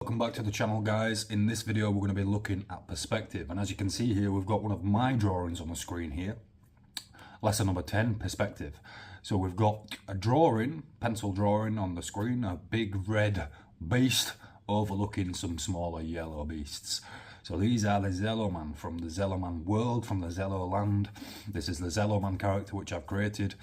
Welcome back to the channel, guys. In this video we're going to be looking at perspective, and as you can see here we've got one of my drawings on the screen here. Lesson number 10, perspective. So we've got a drawing, pencil drawing on the screen, a big red beast overlooking some smaller yellow beasts. So these are the Zello Man from the Zello Man world, from the Zello land. This is the Zello Man character which I've created.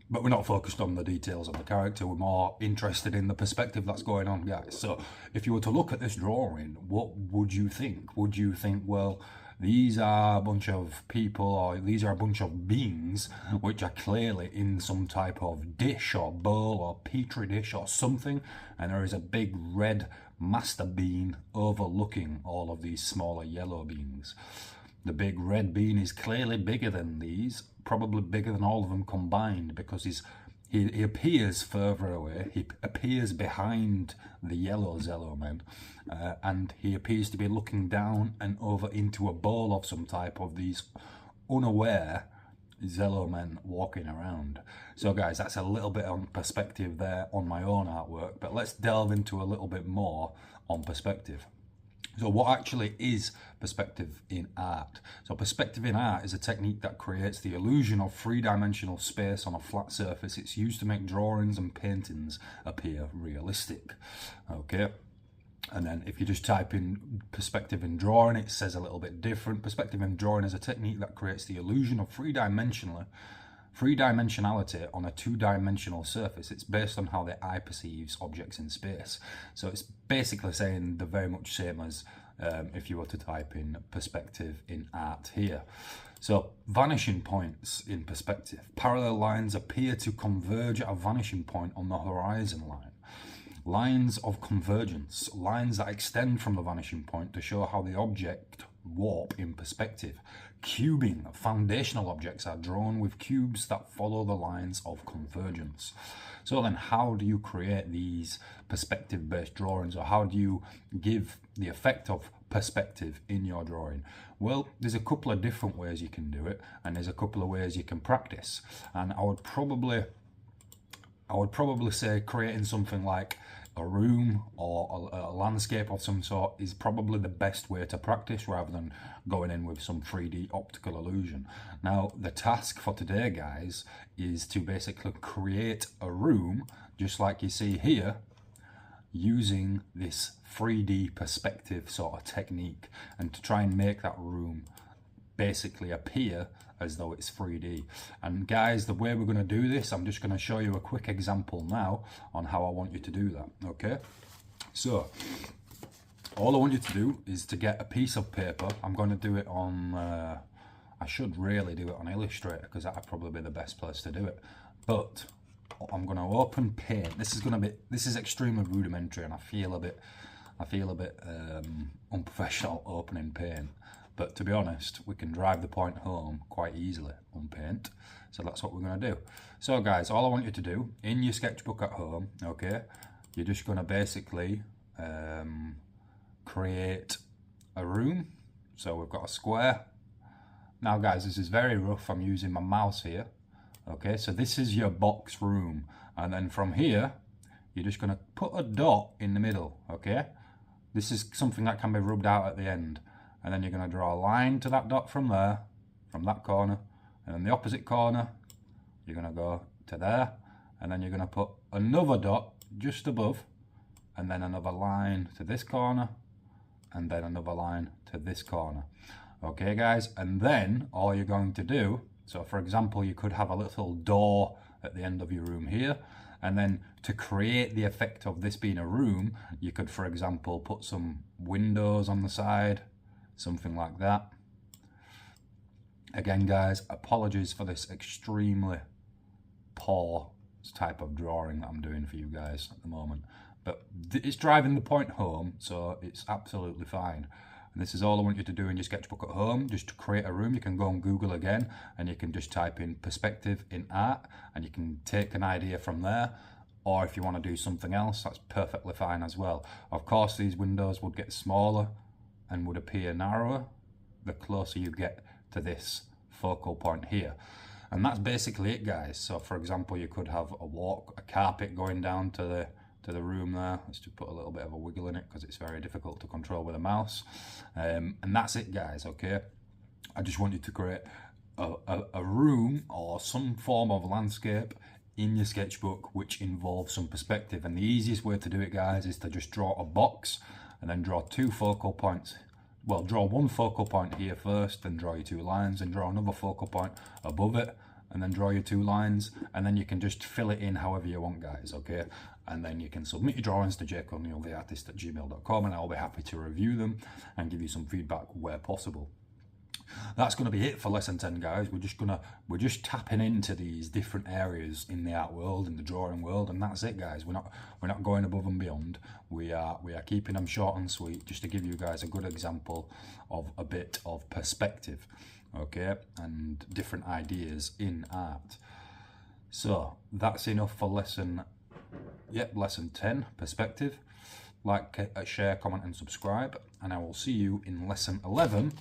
But we're not focused on the details of the character, we're more interested in the perspective that's going on, guys. So if you were to look at this drawing, what would you think? Would you think, well, these are a bunch of people, or these are a bunch of beings which are clearly in some type of dish or bowl or petri dish or something, and there is a big red master bean overlooking all of these smaller yellow beings. The big red bean is clearly bigger than these, probably bigger than all of them combined, because he appears further away, he appears behind the yellow Zello men, and he appears to be looking down and over into a bowl of some type of these unaware Zello men walking around. So guys, that's a little bit on perspective there on my own artwork, but let's delve into a little bit more on perspective. So what actually is perspective in art? So perspective in art is a technique that creates the illusion of three-dimensional space on a flat surface. It's used to make drawings and paintings appear realistic. Okay, and then if you just type in perspective in drawing, it says a little bit different. Perspective in drawing is a technique that creates the illusion of three-dimensionality on a two-dimensional surface. It's based on how the eye perceives objects in space. So it's basically saying the very much same as if you were to type in perspective in art here. So vanishing points in perspective. Parallel lines appear to converge at a vanishing point on the horizon line. Lines of convergence, lines that extend from the vanishing point to show how the object warp in perspective. Cubing, foundational objects are drawn with cubes that follow the lines of convergence. So then how do you create these perspective based drawings, or how do you give the effect of perspective in your drawing? Well, there's a couple of different ways you can do it, and there's a couple of ways you can practice, and I would probably say creating something like a room or a landscape of some sort is probably the best way to practice, rather than going in with some 3D optical illusion. Now, the task for today, guys, is to basically create a room just like you see here, using this 3D perspective sort of technique, and to try and make that room basically appear as though it's 3D. And guys, the way we're going to do this, I'm just going to show you a quick example now on how I want you to do that. Okay, so all I want you to do is to get a piece of paper. I'm going to do it on I should really do it on Illustrator, because that would probably be the best place to do it, but I'm going to open Paint. This is extremely rudimentary, and I feel a bit unprofessional opening Paint. But to be honest, we can drive the point home quite easily on Paint. So that's what we're going to do. So guys, all I want you to do in your sketchbook at home, okay, you're just going to basically create a room. So we've got a square. Now guys, this is very rough. I'm using my mouse here. Okay, so this is your box room. And then from here, you're just going to put a dot in the middle, okay? This is something that can be rubbed out at the end. And then you're going to draw a line to that dot from there, from that corner, and then the opposite corner, you're going to go to there, and then you're going to put another dot just above, and then another line to this corner, and then another line to this corner. Okay guys, and then all you're going to do, so for example, you could have a little door at the end of your room here, and then to create the effect of this being a room, you could, for example, put some windows on the side, something like that. Again guys, apologies for this extremely poor type of drawing that I'm doing for you guys at the moment, but it's driving the point home, so it's absolutely fine. And this is all I want you to do in your sketchbook at home, just to create a room. You can go on Google again, and you can just type in perspective in art, and you can take an idea from there. Or if you want to do something else, that's perfectly fine as well. Of course, these windows would get smaller and would appear narrower the closer you get to this focal point here. And that's basically it, guys. So for example, you could have a carpet going down to to the room there. Let's just put a little bit of a wiggle in it because it's very difficult to control with a mouse. And that's it, guys, okay? I just want you to create a room or some form of landscape in your sketchbook which involves some perspective. And the easiest way to do it, guys, is to just draw a box and then draw 2 focal points. Well, draw 1 focal point here first, then draw your 2 lines, and draw another focal point above it, and then draw your 2 lines, and then you can just fill it in however you want, guys, okay? And then you can submit your drawings to jakeoneilltheartist@gmail.com, and I'll be happy to review them and give you some feedback where possible. That's going to be it for lesson 10, guys. We're just tapping into these different areas in the art world, in the drawing world, and that's it, guys. We're not going above and beyond. We are keeping them short and sweet, just to give you guys a good example of a bit of perspective, okay, and different ideas in art. So that's enough for lesson 10, perspective. Like, share, comment, and subscribe, and I will see you in lesson 11.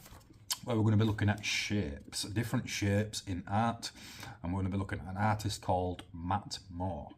Where we're going to be looking at shapes, different shapes in art, and we're going to be looking at an artist called Matt Moore.